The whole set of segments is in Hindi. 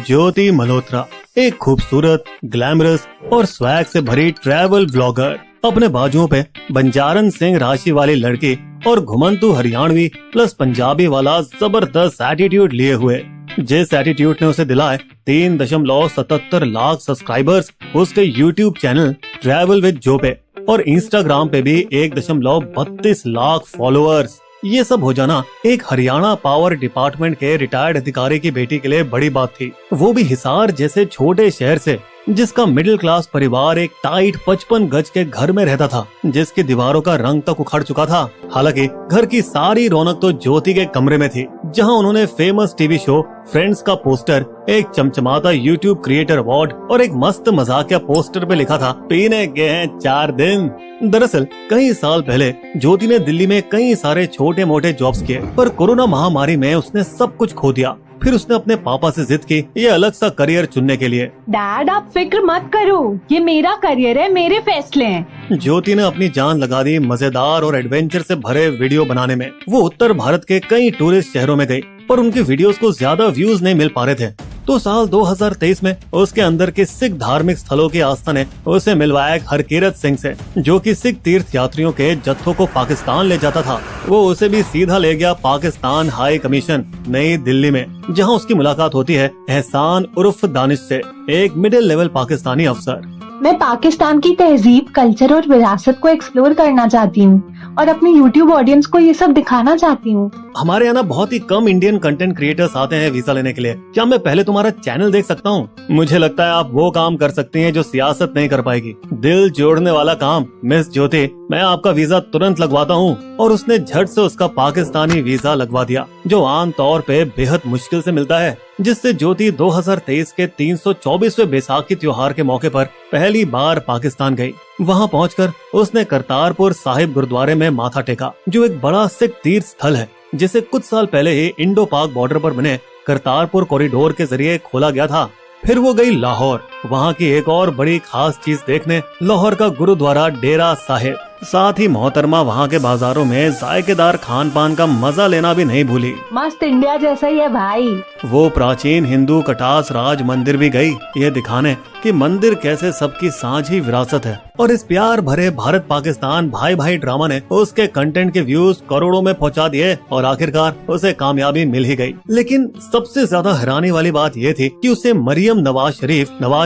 ज्योति मल्होत्रा एक खूबसूरत, ग्लैमरस और स्वैग से भरी ट्रैवल ब्लॉगर। अपने बाजुओं पे बंजारन सिंह राशि वाली लड़की और घुमंतू हरियाणवी प्लस पंजाबी वाला जबरदस्त एटीट्यूड लिए हुए, जिस एटीट्यूड ने उसे दिलाए 3.77 लाख सब्सक्राइबर्स उसके यूट्यूब चैनल ट्रैवल विद जो पे और इंस्टाग्राम पे भी 1.32 लाख फॉलोअर्स। ये सब हो जाना एक हरियाणा पावर डिपार्टमेंट के रिटायर्ड अधिकारी की बेटी के लिए बड़ी बात थी, वो भी हिसार जैसे छोटे शहर से, जिसका मिडिल क्लास परिवार एक टाइट 55 गज के घर में रहता था, जिसकी दीवारों का रंग तक उखड़ चुका था। हालांकि घर की सारी रौनक तो ज्योति के कमरे में थी, जहां उन्होंने फेमस टीवी शो फ्रेंड्स का पोस्टर, एक चमचमाता यूट्यूब क्रिएटर अवार्ड और एक मस्त मजाकिया पोस्टर पे लिखा था, पीने के हैं 4 दिन। दरअसल कई साल पहले ज्योति ने दिल्ली में कई सारे छोटे मोटे जॉब्स किए, पर कोरोना महामारी में उसने सब कुछ खो दिया। फिर उसने अपने पापा से जिद की ये अलग सा करियर चुनने के लिए। डैड आप फिक्र मत करो, ये मेरा करियर है, मेरे फैसले हैं। ज्योति ने अपनी जान लगा दी मजेदार और एडवेंचर से भरे वीडियो बनाने में। वो उत्तर भारत के कई टूरिस्ट शहरों में गई, पर उनके वीडियोस को ज्यादा व्यूज नहीं मिल पा रहे थे। तो साल 2023 में उसके अंदर के सिख धार्मिक स्थलों की आस्था ने उसे मिलवाया हरकीरत सिंह से, जो कि सिख तीर्थ यात्रियों के जत्थों को पाकिस्तान ले जाता था। वो उसे भी सीधा ले गया पाकिस्तान हाई कमीशन नई दिल्ली में, जहां उसकी मुलाकात होती है एहसान उर्फ दानिश से, एक मिडिल लेवल पाकिस्तानी अफसर। मैं पाकिस्तान की तहजीब, कल्चर और विरासत को एक्सप्लोर करना चाहती हूँ और अपने YouTube ऑडियंस को ये सब दिखाना चाहती हूँ। हमारे यहाँ बहुत ही कम इंडियन कंटेंट क्रिएटर्स आते हैं वीजा लेने के लिए। क्या मैं पहले तुम्हारा चैनल देख सकता हूँ? मुझे लगता है आप वो काम कर सकती हैं जो सियासत नहीं कर पाएगी। दिल जोड़ने वाला काम मिस ज्योति, मैं आपका वीजा तुरंत लगवाता हूँ। और उसने झट से उसका पाकिस्तानी वीजा लगवा दिया, जो आम तौर पे बेहद मुश्किल से मिलता है, जिससे ज्योति 2023 के 324वें बैसाखी त्योहार के मौके पर पहली बार पाकिस्तान गई। वहां पहुंचकर उसने करतारपुर साहिब गुरुद्वारे में माथा टेका, जो एक बड़ा सिख तीर्थ स्थल है, जिसे कुछ साल पहले ही इंडो पाक बॉर्डर पर बने करतारपुर कॉरिडोर के जरिए खोला गया था। फिर वो गई लाहौर, वहाँ की एक और बड़ी खास चीज देखने, लाहौर का गुरुद्वारा डेरा साहिब। साथ ही मोहतरमा वहाँ के बाजारों में जायकेदार खान पान का मजा लेना भी नहीं भूली। मस्त इंडिया जैसा ही है भाई। वो प्राचीन हिंदू कटास राज मंदिर भी गई, ये दिखाने कि मंदिर कैसे सबकी साझी विरासत है। और इस प्यार भरे भारत पाकिस्तान भाई भाई ड्रामा ने उसके कंटेंट के व्यूज करोड़ों में पहुंचा दिए और आखिरकार उसे कामयाबी मिल ही गई। लेकिन सबसे ज्यादा हैरानी वाली बात ये थी कि उसे मरियम नवाज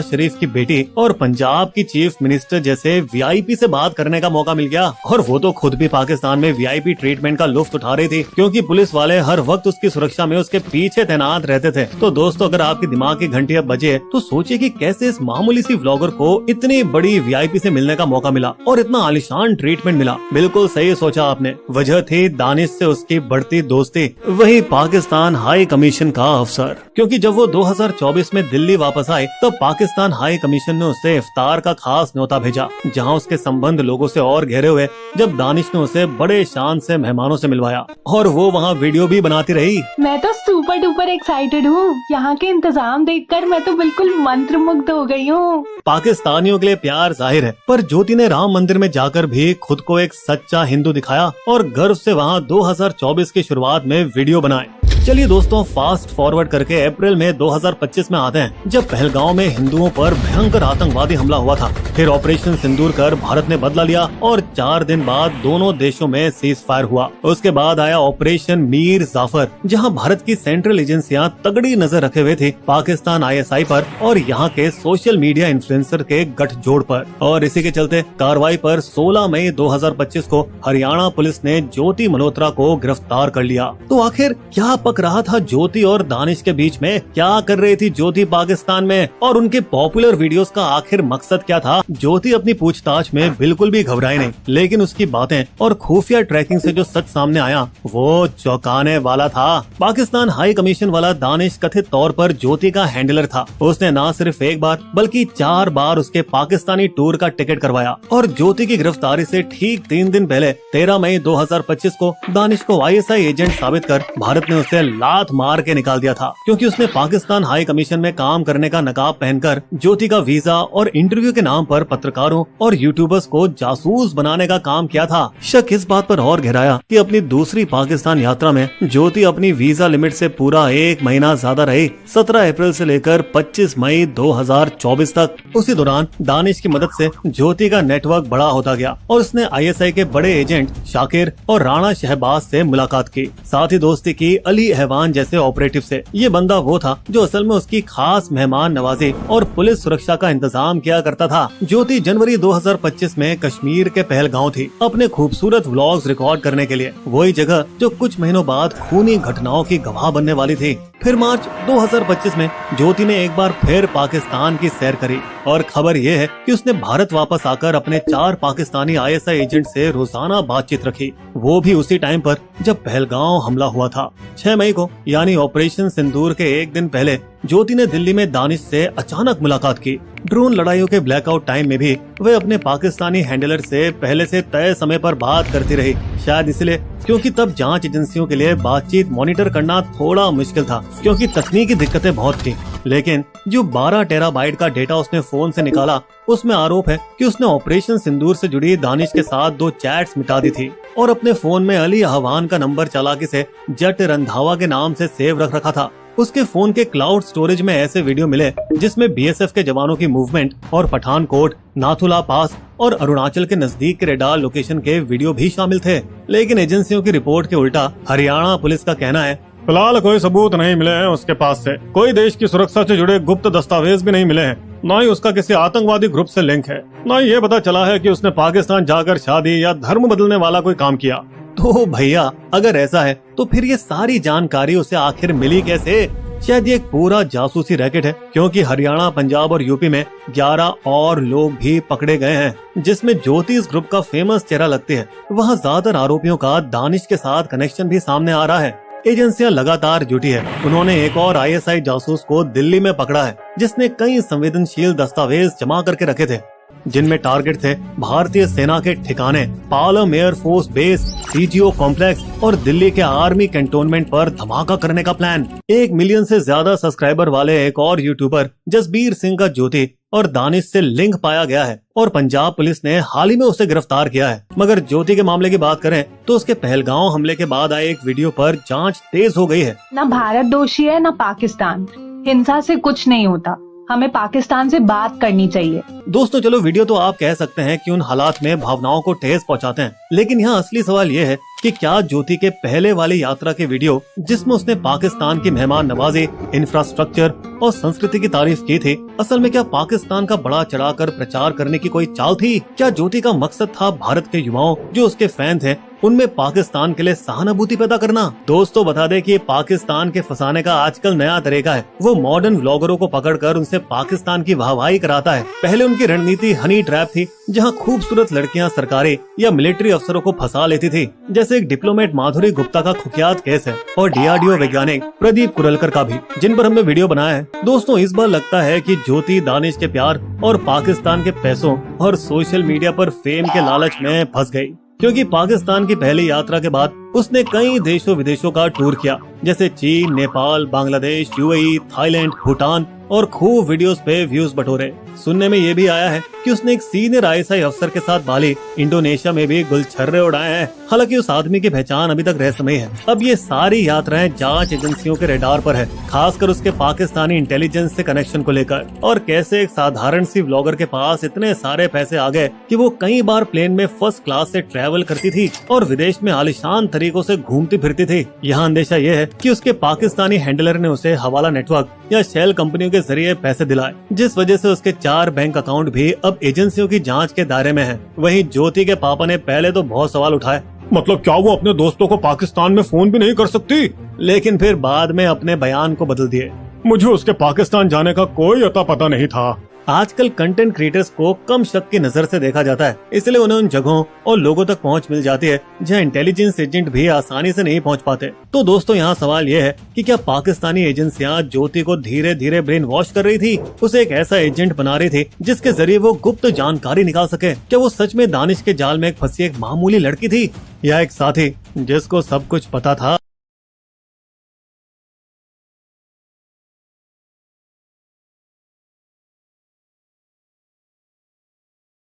शरीफ की बेटी और पंजाब की चीफ मिनिस्टर जैसे वीआईपी से बात करने का मौका मिल गया। और वो तो खुद भी पाकिस्तान में वीआईपी ट्रीटमेंट का लुत्फ उठा रही थी, क्योंकि पुलिस वाले हर वक्त उसकी सुरक्षा में उसके पीछे तैनात रहते थे। तो दोस्तों, अगर आपके दिमाग की घंटी अब बजे तो सोचिए कि कैसे इस मामूली सी व्लॉगर को इतनी बड़ी वीआईपी से मिलने का मौका मिला और इतना आलिशान ट्रीटमेंट मिला। बिल्कुल सही सोचा आपने, वजह थी दानिश से उसकी बढ़ती दोस्ती, वही पाकिस्तान हाई कमीशन का अफसर। क्योंकि जब वो 2024 में दिल्ली वापस आए, तब पाकिस्तान हाई कमीशन ने उसे इफ्तार का खास न्योता भेजा, जहाँ उसके संबंध लोगों से और गहरे हुए जब दानिश ने उसे बड़े शान से मेहमानों से मिलवाया, और वो वहाँ वीडियो भी बनाती रही। मैं तो सुपर डुपर एक्साइटेड हूँ, यहाँ के इंतजाम देखकर मैं तो बिल्कुल मंत्रमुग्ध हो गई हूँ। पाकिस्तानियों के लिए प्यार जाहिर है, पर ज्योति ने राम मंदिर में जाकर भी खुद को एक सच्चा हिंदू दिखाया और गर्व से वहाँ 2024 की शुरुआत में वीडियो बनाए। चलिए दोस्तों, फास्ट फॉरवर्ड करके अप्रैल में 2025 में आते हैं, जब पहलगांव में हिंदुओं पर भयंकर आतंकवादी हमला हुआ था। फिर ऑपरेशन सिंदूर कर भारत ने बदला लिया और 4 दिन बाद दोनों देशों में सीज फायर हुआ। उसके बाद आया ऑपरेशन मीर जाफर, जहां भारत की सेंट्रल एजेंसियां तगड़ी नजर रखे हुए थी पाकिस्तान आईएसआई पर और यहाँ के सोशल मीडिया इन्फ्लुएंसर के गठजोड़ पर। और इसी के चलते कार्रवाई पर 16 मई 2025 को हरियाणा पुलिस ने ज्योति मल्होत्रा को गिरफ्तार कर लिया। तो आखिर क्या पक रहा था ज्योति और दानिश के बीच में? क्या कर रही थी ज्योति पाकिस्तान में और उनके पॉपुलर वीडियोस का आखिर मकसद क्या था? ज्योति अपनी पूछताछ में बिल्कुल भी घबराई नहीं, लेकिन उसकी बातें और खुफिया ट्रैकिंग से जो सच सामने आया वो चौंकाने वाला था। पाकिस्तान हाई कमीशन वाला दानिश कथित तौर पर ज्योति का हैंडलर था। उसने न सिर्फ एक बार बल्कि 4 बार उसके पाकिस्तानी टूर का टिकट करवाया और ज्योति की गिरफ्तारी से ठीक 3 दिन पहले 13 मई 2025 को दानिश को आईएसआई एजेंट साबित कर भारत ने उसे लात मार के निकाल दिया था, क्योंकि उसने पाकिस्तान हाई कमीशन में काम करने का नकाब पहनकर ज्योति का वीजा और इंटरव्यू के नाम पर पत्रकारों और यूट्यूबर्स को जासूस बनाने का काम किया था। शक इस बात पर और गहराया कि अपनी दूसरी पाकिस्तान यात्रा में ज्योति अपनी वीजा लिमिट से पूरा 1 महीना ज्यादा रही, 17 अप्रैल से लेकर 25 मई 2024 तक। उसी दौरान दानिश की मदद से ज्योति का नेटवर्क बड़ा होता गया और उसने ISI के बड़े एजेंट शाकिर और राणा शहबाज से मुलाकात की, साथ ही दोस्ती की अली अहवान जैसे ऑपरेटिव से। ये बंदा वो था जो असल में उसकी खास मेहमान नवाजी और पुलिस सुरक्षा का इंतजाम किया करता था। ज्योति जनवरी 2025 में कश्मीर के पहलगांव थी, अपने खूबसूरत व्लॉग्स रिकॉर्ड करने के लिए, वही जगह जो कुछ महीनों बाद खूनी घटनाओं की गवाह बनने वाली थी। फिर मार्च 2025 में ज्योति ने एक बार फिर पाकिस्तान की सैर करी और खबर ये है कि उसने भारत वापस आकर अपने 4 पाकिस्तानी ISI एजेंट से रोजाना बातचीत रखी, वो भी उसी टाइम पर जब पहलगांव हमला हुआ था। 6 मई को यानी ऑपरेशन सिंदूर के एक दिन पहले ज्योति ने दिल्ली में दानिश से अचानक मुलाकात की। ड्रोन लड़ाइयों के ब्लैकआउट टाइम में भी वे अपने पाकिस्तानी हैंडलर से पहले से तय समय पर बात करती रही, शायद इसलिए क्योंकि तब जांच एजेंसियों के लिए बातचीत मॉनिटर करना थोड़ा मुश्किल था, क्योंकि तकनीकी दिक्कतें बहुत थी। लेकिन जो 12 टेराबाइट का डेटा उसने फोन से निकाला, उसमें आरोप है कि उसने ऑपरेशन सिंदूर से जुड़ी दानिश के साथ 2 चैट्स मिटा दी थी और अपने फोन में अली अहवान का नंबर चालाकी से जट रंधावा के नाम से सेव रख रखा था। उसके फोन के क्लाउड स्टोरेज में ऐसे वीडियो मिले जिसमें BSF के जवानों की मूवमेंट और पठानकोट, नाथुला पास और अरुणाचल के नजदीक के रेडार लोकेशन के वीडियो भी शामिल थे। लेकिन एजेंसियों की रिपोर्ट के उल्टा हरियाणा पुलिस का कहना है फिलहाल कोई सबूत नहीं मिले हैं उसके पास से, कोई देश की सुरक्षा से जुड़े गुप्त दस्तावेज भी नहीं मिले हैं, न ही उसका किसी आतंकवादी ग्रुप से लिंक है, न ही ये पता चला है कि उसने पाकिस्तान जाकर शादी या धर्म बदलने वाला कोई काम किया। तो भैया अगर ऐसा है तो फिर ये सारी जानकारी उसे आखिर मिली कैसे? शायद ये एक पूरा जासूसी रैकेट है, क्योंकि हरियाणा, पंजाब और यूपी में 11 और लोग भी पकड़े गए हैं जिसमें ज्योति इस ग्रुप का फेमस चेहरा लगती है। वहाँ ज्यादातर आरोपियों का दानिश के साथ कनेक्शन भी सामने आ रहा है। एजेंसियां लगातार जुटी है। उन्होंने एक और ISI जासूस को दिल्ली में पकड़ा है जिसने कई संवेदनशील दस्तावेज जमा करके रखे थे, जिनमें टारगेट थे भारतीय सेना के ठिकाने, Palam air force base, CGO complex और दिल्ली के आर्मी कैंटोनमेंट पर धमाका करने का प्लान। 1 मिलियन से ज्यादा सब्सक्राइबर वाले एक और यूट्यूबर जसबीर सिंह का ज्योति और दानिश से लिंक पाया गया है और पंजाब पुलिस ने हाल ही में उसे गिरफ्तार किया है। मगर ज्योति के मामले की बात करें तो उसके पहलगांव हमले के बाद आए एक वीडियो पर जांच तेज हो गई है। न भारत दोषी है न पाकिस्तान, हिंसा से कुछ नहीं होता, हमें पाकिस्तान से बात करनी चाहिए। दोस्तों चलो, वीडियो तो आप कह सकते हैं कि उन हालात में भावनाओं को ठेस पहुंचाते हैं, लेकिन यहाँ असली सवाल ये है कि क्या ज्योति के पहले वाली यात्रा के वीडियो जिसमें उसने पाकिस्तान की मेहमान नवाजी, इंफ्रास्ट्रक्चर और संस्कृति की तारीफ की थी, असल में क्या पाकिस्तान का बड़ा चढ़ाकर प्रचार करने की कोई चाल थी? क्या ज्योति का मकसद था भारत के युवाओं जो उसके फैन थे उनमें पाकिस्तान के लिए सहानुभूति पैदा करना? दोस्तों बता दें कि पाकिस्तान के फंसाने का आजकल नया तरीका है। वो मॉडर्न व्लॉगरों को पकड़कर उनसे पाकिस्तान की वाहवाही कराता है। पहले उनकी रणनीति हनी ट्रैप थी, जहां खूबसूरत लड़कियां सरकारी या मिलिट्री अफसरों को फंसा लेती थी, जैसे एक डिप्लोमेट माधुरी गुप्ता का कुख्यात केस है और DRDO वैज्ञानिक प्रदीप कुरलकर का भी, जिन पर हमने वीडियो बनाया है। दोस्तों इस बार लगता है कि ज्योति दानिश के प्यार और पाकिस्तान के पैसों और सोशल मीडिया पर फेम के लालच में फंस गई, क्योंकि पाकिस्तान की पहली यात्रा के बाद उसने कई देशों विदेशों का टूर किया, जैसे चीन, नेपाल, बांग्लादेश, UAE, थाईलैंड, भूटान और खूब वीडियोस पे व्यूज बटोरे। सुनने में ये भी आया है कि उसने एक सीनियर ISI अफसर के साथ बाली, इंडोनेशिया में भी गुलछर्रे उड़ाए हैं। हालांकि उस आदमी की पहचान अभी तक रहस्यमयी है। अब ये सारी यात्राएं जांच एजेंसियों के रेडार पर है, खासकर उसके पाकिस्तानी इंटेलिजेंस से कनेक्शन को लेकर, और कैसे एक साधारण सी व्लॉगर के पास इतने सारे पैसे आ गए कि वो कई बार प्लेन में फर्स्ट क्लास से ट्रैवल करती थी और विदेश में आलिशान तरीकों से घूमती फिरती थी। यहाँ अंदेशा ये है कि उसके पाकिस्तानी हैंडलर ने उसे हवाला नेटवर्क या शेल कंपनियों के जरिए पैसे दिलाए, जिस वजह से उसके 4 बैंक अकाउंट भी अब एजेंसियों की जांच के दायरे में हैं। वहीं ज्योति के पापा ने पहले तो बहुत सवाल उठाए, मतलब क्या वो अपने दोस्तों को पाकिस्तान में फोन भी नहीं कर सकती? लेकिन फिर बाद में अपने बयान को बदल दिए। मुझे उसके पाकिस्तान जाने का कोई अता पता नहीं था। आजकल कंटेंट क्रिएटर्स को कम शक की नजर से देखा जाता है, इसलिए उन्हें उन जगहों और लोगों तक पहुंच मिल जाती है जहां इंटेलिजेंस एजेंट भी आसानी से नहीं पहुंच पाते। तो दोस्तों यहाँ सवाल ये है कि क्या पाकिस्तानी एजेंसियां ज्योति को धीरे धीरे ब्रेन वॉश कर रही थी, उसे एक ऐसा एजेंट बना रही थी जिसके जरिए वो गुप्त जानकारी निकाल सके? क्या वो सच में दानिश के जाल में फंसी एक मामूली लड़की थी, या एक साथी जिसको सब कुछ पता था?